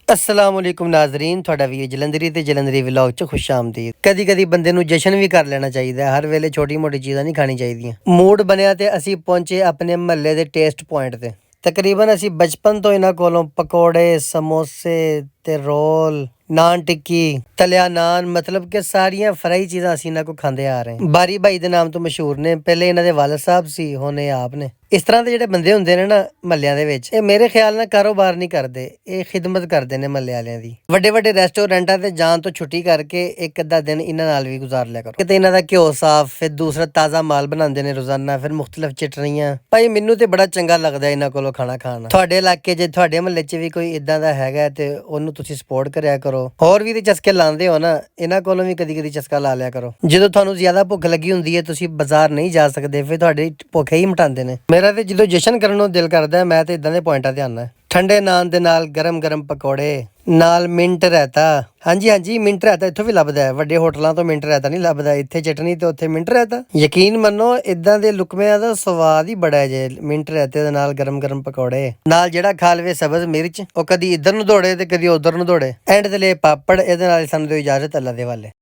अस्सलामुअलैकुम नाजरीन, ਤੁਹਾਡਾ ਵੀ ਜਲੰਧਰੀ ਤੇ ਜਲੰਧਰੀ ਵਲੌਗ ਚ ਖੁਸ਼ ਆਮਦੀਦ। ਕਦੀ ਕਦੀ ਬੰਦੇ ਨੂੰ ਜਸ਼ਨ ਵੀ ਕਰ ਲੈਣਾ ਚਾਹੀਦਾ ਹੈ, ਹਰ ਵੇਲੇ ਛੋਟੀ ਮੋਟੀ ਚੀਜ਼ਾਂ ਨਹੀਂ ਖਾਣੀ ਚਾਹੀਦੀਆਂ। ਮੂਡ ਬਣਿਆ ਤੇ ਅਸੀਂ ਪਹੁੰਚੇ ਆਪਣੇ ਮਹੱਲੇ ਦੇ ਟੇਸਟ ਪੁਆਇੰਟ ਤੇ। ਤਕਰੀਬਨ ਅਸੀਂ ਬਚਪਨ ਤੋਂ ਇਹਨਾਂ ਕੋਲੋਂ ਪਕੌੜੇ, ਸਮੋਸੇ ਤੇ ਰੋਲ, ਨਾਨ ਟਿੱਕੀ, ਤਲਿਆ ਨਾਨ, ਮਤਲਬ ਕਿ ਸਾਰੀਆਂ ਫਰਾਈ ਚੀਜ਼ਾਂ ਅਸੀਂ ਇਹਨਾਂ ਕੋ ਖਾਂਦੇ ਆ ਰਹੇ ਹਾਂ। ਬਾਰੀ ਭਾਈ ਦੇ ਨਾਮ ਤੋਂ ਮਸ਼ਹੂਰ ਨੇ, ਪਹਿਲੇ ਇਹਨਾਂ ਦੇ ਵਾਲਦ ਸਾਹਿਬ ਸੀ, ਹੁਣ ਇਹ ਆਪ ਨੇ। ਇਸ ਤਰ੍ਹਾਂ ਦੇ ਜਿਹੜੇ ਬੰਦੇ ਹੁੰਦੇ ਨੇ ਨਾ ਮਹੱਲਿਆਂ ਦੇ ਵਿੱਚ, ਇਹ ਮੇਰੇ ਖਿਆਲ ਨਾਲ ਕਾਰੋਬਾਰ ਨਹੀਂ ਕਰਦੇ, ਇਹ ਖਿਦਮਤ ਕਰਦੇ ਨੇ ਮਹੱਲੇ ਵਾਲਿਆਂ ਦੀ। ਵੱਡੇ ਵੱਡੇ ਰੈਸਟੋਰੈਂਟਾਂ ਤੇ ਜਾਣ ਤੋਂ ਛੁੱਟੀ ਕਰਕੇ ਇੱਕ ਅੱਧਾ ਦਿਨ ਇਹਨਾਂ ਨਾਲ ਵੀ ਗੁਜ਼ਾਰ ਲਿਆ ਕਰੋ। ਕਿਤੇ ਇਹਨਾਂ ਦਾ ਘਿਓ ਸਾਫ਼, ਫਿਰ ਦੂਸਰਾ ਤਾਜ਼ਾ ਮਾਲ ਬਣਾਉਂਦੇ ਨੇ ਰੋਜ਼ਾਨਾ, ਫਿਰ ਮੁਖਤਲਿਫ ਚਟਣੀਆਂ। ਭਾਈ ਮੈਨੂੰ ਤੇ ਬੜਾ ਚੰਗਾ ਲੱਗਦਾ ਇਹਨਾਂ ਕੋਲੋਂ ਖਾਣਾ ਖਾਣਾ। ਤੁਹਾਡੇ ਇਲਾਕੇ ਜੇ ਤੁਹਾਡੇ ਮਹੱਲੇ 'ਚ ਵੀ ਕੋਈ ਇਦਾਂ ਦਾ ਹੈਗਾ ਤੇ ਉਹਨੂੰ ਤੁਸੀਂ ਸਪੋਰਟ ਕਰਿਆ ਕਰੋ। ਹੋਰ ਵੀ ਤੇ ਚਸਕੇ ਲਾਉਂਦੇ ਹੋ ਨਾ, ਇਹਨਾਂ ਕੋਲੋਂ ਵੀ ਕਦੀ ਕਦੀ ਚਸਕਾ ਲਾ ਲਿਆ ਕਰੋ। ਜਦੋਂ ਤੁਹਾਨੂੰ ਜ਼ਿਆਦਾ ਭੁੱਖ ਲੱਗੀ ਹੁੰਦੀ ਹੈ, ਤੁਸੀਂ ਬਾਜ਼ਾਰ ਨਹੀਂ ਜਾ ਸਕਦੇ, ਫਿਰ ਤੁਹਾਡੀ ਭੁੱਖ ਹੀ ਮਿਟਾਉਂਦੇ ਨੇ। ਮੇਰਾ ਤੇ ਜਦੋਂ ਜਸ਼ਨ ਕਰਨ ਨੂੰ ਦਿਲ ਕਰਦਾ, ਮੈਂ ਤੇ ਇਦਾਂ ਦੇ ਪੁਆਇੰਟਾਂ ਤੇ ਆਉਣਾ। ਠੰਡੇ ਨਾਨ ਦੇ ਨਾਲ ਗਰਮ ਗਰਮ ਪਕੌੜੇ, ਨਾਲ ਮਿੰਟ ਰਾਇਤਾ। ਹਾਂਜੀ ਮਿੰਟ ਰਾਇਤਾ ਇੱਥੋਂ ਵੀ ਲੱਭਦਾ ਹੈ, ਵੱਡੇ ਹੋਟਲਾਂ ਤੋਂ ਮਿੰਟ ਰਾਇਤਾ ਨਹੀਂ ਲੱਭਦਾ। ਇੱਥੇ ਚਟਨੀ ਤੇ ਉੱਥੇ ਮਿੰਟ ਰਾਇਤਾ। ਯਕੀਨ ਮੰਨੋ, ਇਦਾਂ ਦੇ ਲੁਕਮਿਆਂ ਦਾ ਸਵਾਦ ਹੀ ਬੜਾ ਹੈ ਜੇ। ਮਿੰਟ ਰਾਇਤੇ ਦੇ ਨਾਲ ਗਰਮ ਗਰਮ ਪਕੌੜੇ, ਨਾਲ ਜਿਹੜਾ ਖਾ ਲਵੇ ਸਬਜ਼ ਮਿਰਚ, ਉਹ ਕਦੀ ਇੱਧਰ ਨੂੰ ਦੌੜੇ ਤੇ ਕਦੀ ਉੱਧਰ ਨੂੰ ਦੌੜੇ। ਐਂਡ ਤੇ ਲੈ ਪਾਪੜ। ਇਹਦੇ ਨਾਲ ਸਾਨੂੰ ਦਿਓ ਇਜਾਜ਼ਤ, ਅੱਲਾ ਦੇ ਵਾਲੇ।